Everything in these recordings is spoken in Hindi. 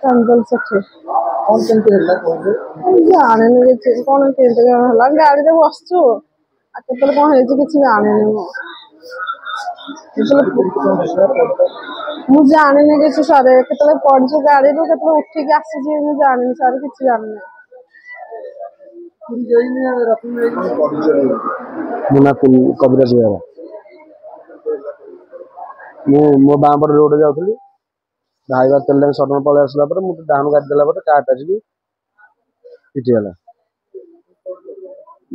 कंजल सेठी कौन केमती है कहते जाने कौन केमती है गाड़ी में बसचु केतल कौन है किसी जाने मु जाने किसी सर केतल पड़ू गाड़ी रू के उठिक आसी जानी सर किसी जानी मुना कविराज बेहरा मो बाँ पटे रोड जाऊँगी ड्राइवर तेल सडन पलि आसला मुझे डाउन गाड़ी देला कार आसिक पिटिगला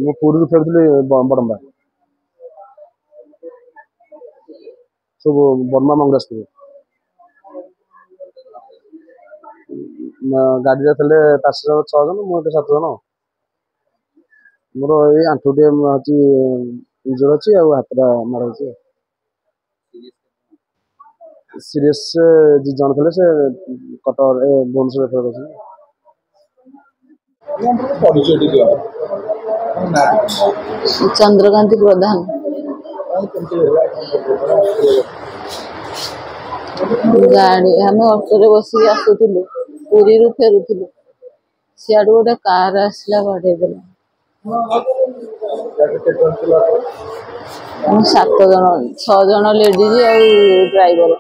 मु पूरी फेरुली बड़म्बा सब बर्मा मंगेशपुर गाड़ी थे 5 6 जन मुझे 7 जन मोर ये आंठुटे हूँ इंजर अच्छी हाथ मार सीरीयस 2 जन थे से कटर भुवनेश्वर चंद्रकांति प्रधान गाड़ी आम ऑटो बसिक आसुलु पुरी फेरुलु सियाड़ू गोटे कार आसला बाड़ेदेला 7 जन 6 जन लेडीज और ड्राइवर।